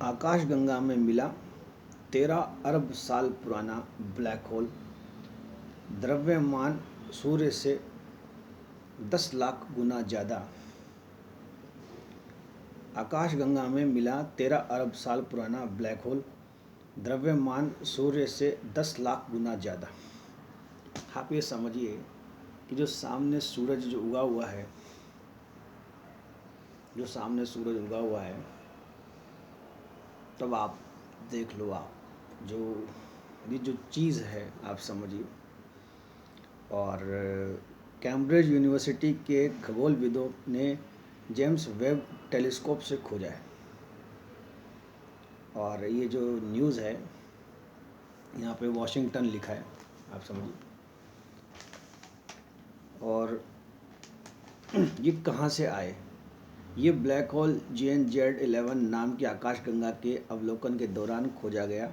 आकाशगंगा में मिला 13 अरब साल पुराना ब्लैक होल। द्रव्यमान सूर्य से 10 लाख गुना ज़्यादा। आकाशगंगा में मिला 13 अरब साल पुराना ब्लैक होल। द्रव्यमान सूर्य से 10 लाख गुना ज़्यादा। आप ये समझिए कि जो सामने सूरज जो उगा हुआ है, तब आप देख लो, आप जो ये जो चीज़ है आप समझिए। और कैम्ब्रिज यूनिवर्सिटी के खगोलविदों ने जेम्स वेब टेलीस्कोप से खोजा है। और ये जो न्यूज़ है यहाँ पे वॉशिंगटन लिखा है, आप समझिए। और ये कहाँ से आए? ये ब्लैक होल GN-Z11 नाम की आकाशगंगा के अवलोकन के दौरान खोजा गया।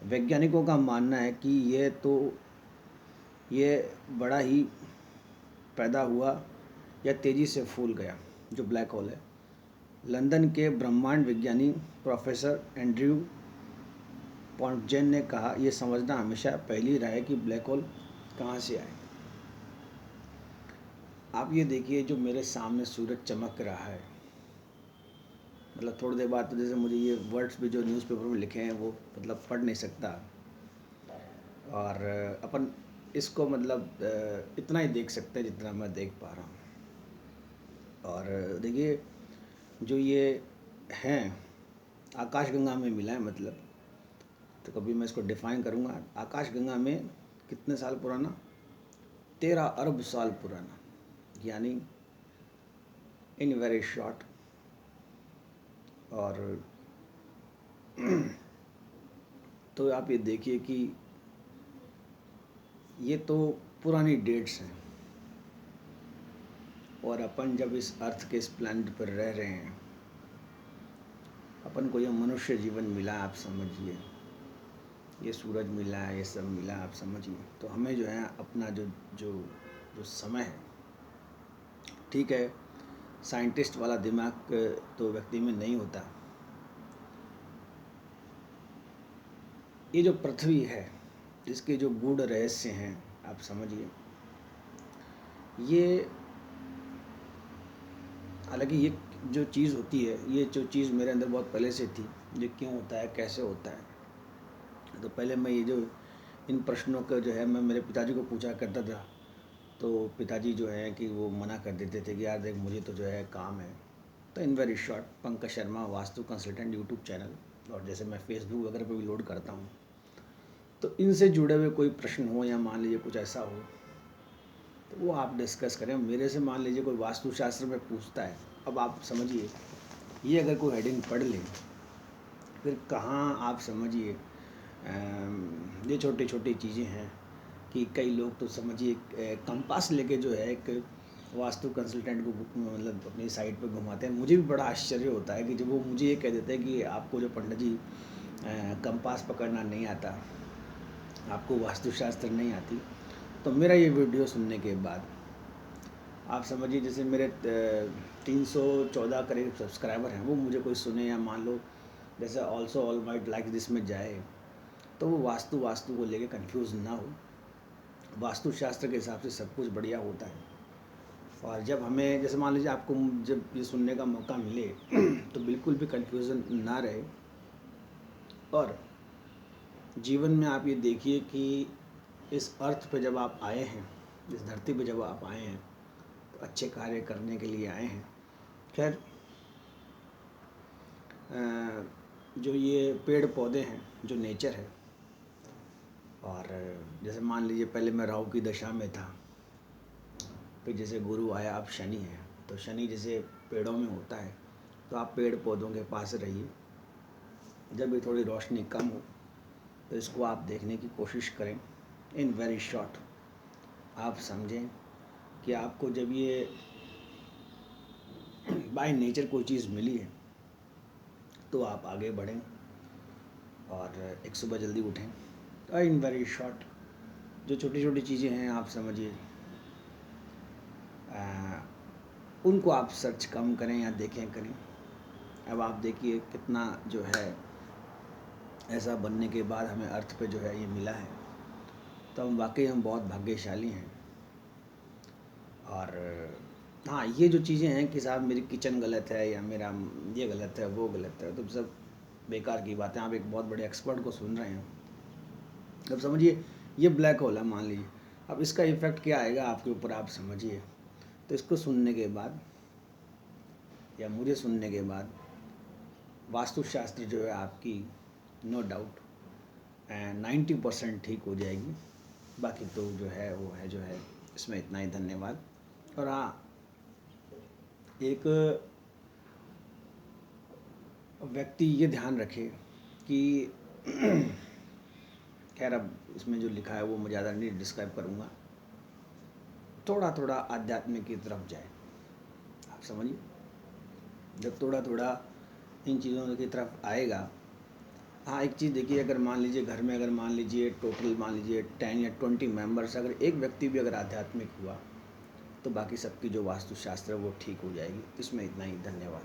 वैज्ञानिकों का मानना है कि ये बड़ा ही पैदा हुआ या तेज़ी से फूल गया, जो ब्लैक होल है। लंदन के ब्रह्मांड विज्ञानी प्रोफेसर एंड्रयू पोंटजेन ने कहा, यह समझना हमेशा पहली राह है कि ब्लैक होल कहाँ से आए। आप ये देखिए, जो मेरे सामने सूरज चमक रहा है, मतलब थोड़ी देर बाद तो जैसे मुझे ये वर्ड्स भी जो न्यूज़पेपर में लिखे हैं वो मतलब पढ़ नहीं सकता। और अपन इसको मतलब इतना ही देख सकते हैं जितना मैं देख पा रहा हूँ। और देखिए, जो ये हैं आकाशगंगा में मिला है, मतलब तो कभी मैं इसको डिफ़ाइन करूँगा। आकाशगंगा में कितने साल पुराना? 13 अरब साल पुराना, यानी इन वेरी शॉर्ट। और तो आप ये देखिए कि ये तो पुरानी डेट्स हैं। और अपन जब इस अर्थ के इस प्लैनेट पर रह रहे हैं, अपन को ये मनुष्य जीवन मिला, आप समझिए, ये सूरज मिला है, ये सब मिला, आप समझिए। तो हमें जो है अपना जो जो जो समय है, ठीक है, साइंटिस्ट वाला दिमाग तो व्यक्ति में नहीं होता। ये जो पृथ्वी है, इसके जो गूढ़ रहस्य हैं, आप समझिए, ये हालांकि ये जो चीज़ होती है, ये जो चीज़ मेरे अंदर बहुत पहले से थी, ये क्यों होता है, कैसे होता है। तो पहले मैं ये जो इन प्रश्नों का जो है मैं मेरे पिताजी को पूछा करता था। तो पिताजी जो है कि वो मना कर देते थे कि यार देख, मुझे तो जो है काम है। तो in very short, Pankaj Sharma vastu consultant YouTube channel, और जैसे मैं फेसबुक वगैरह पे भी लोड करता हूँ, तो इनसे जुड़े हुए कोई प्रश्न हो या मान लीजिए कुछ ऐसा हो तो वो आप डिस्कस करें। मेरे से मान लीजिए कोई वास्तुशास्त्र में पूछता है, अब आप समझिए, ये अगर कोई हेडिंग पढ़ ले, फिर कहाँ आप समझिए ये छोटी छोटी चीज़ें हैं कि कई लोग तो समझिए कंपास लेके जो है एक वास्तु कंसल्टेंट को मतलब अपनी साइट पर घुमाते हैं। मुझे भी बड़ा आश्चर्य होता है कि जब वो मुझे ये कह देते हैं कि आपको जो पंडित जी कंपास पकड़ना नहीं आता, आपको वास्तुशास्त्र नहीं आती। तो मेरा ये वीडियो सुनने के बाद आप समझिए, जैसे मेरे 314 करीब सब्सक्राइबर हैं, वो मुझे कोई सुने या मान लो जैसे also all might like this में जाए, तो वो वास्तु को लेके कंफ्यूज ना हो। वास्तुशास्त्र के हिसाब से सब कुछ बढ़िया होता है। और जब हमें जैसे मान लीजिए आपको जब ये सुनने का मौका मिले तो बिल्कुल भी कंफ्यूजन ना रहे। और जीवन में आप ये देखिए कि इस अर्थ पे जब आप आए हैं, इस धरती पे जब आप आए हैं, तो अच्छे कार्य करने के लिए आए हैं। खैर, जो ये पेड़ पौधे हैं, जो नेचर है, और जैसे मान लीजिए पहले मैं राहु की दशा में था, फिर जैसे गुरु आया, अब शनि है, तो शनि जैसे पेड़ों में होता है, तो आप पेड़ पौधों के पास रहिए। जब भी थोड़ी रोशनी कम हो तो इसको आप देखने की कोशिश करें। इन वेरी शॉर्ट, आप समझें कि आपको जब ये बाय नेचर कोई चीज़ मिली है तो आप आगे बढ़ें और एक सुबह जल्दी उठें। इन वेरी शॉर्ट, जो छोटी छोटी चीज़ें हैं आप समझिए, उनको आप सर्च कम करें या देखें करें। अब आप देखिए कितना जो है ऐसा बनने के बाद हमें अर्थ पे जो है ये मिला है, तो हम बहुत भाग्यशाली हैं। और हाँ, ये जो चीज़ें हैं कि साहब मेरी किचन गलत है या मेरा ये गलत है वो गलत है, तो सब बेकार की बात है। आप एक बहुत बड़े एक्सपर्ट को सुन रहे हैं। अब समझिए ये ब्लैक होल है मान लीजिए, अब इसका इफ़ेक्ट क्या आएगा आपके ऊपर, आप समझिए। तो इसको सुनने के बाद या मुझे सुनने के बाद वास्तुशास्त्र जो है आपकी नो डाउट 90% ठीक हो जाएगी। बाकी तो जो है वो है जो है। इसमें इतना ही, धन्यवाद। और हाँ, एक व्यक्ति ये ध्यान रखे कि खैर अब इसमें जो लिखा है वो मैं ज़्यादा नहीं डिस्क्राइब करूँगा, थोड़ा थोड़ा आध्यात्मिक की तरफ जाए। आप समझिए, जब थोड़ा थोड़ा इन चीज़ों की तरफ आएगा। हाँ, एक चीज़ देखिए, अगर मान लीजिए घर में, अगर मान लीजिए टोटल मान लीजिए 10 या 20 मेंबर्स, अगर एक व्यक्ति भी अगर आध्यात्मिक हुआ तो बाकी सबकी जो वास्तुशास्त्र है वो ठीक हो जाएगी। इसमें इतना ही, धन्यवाद।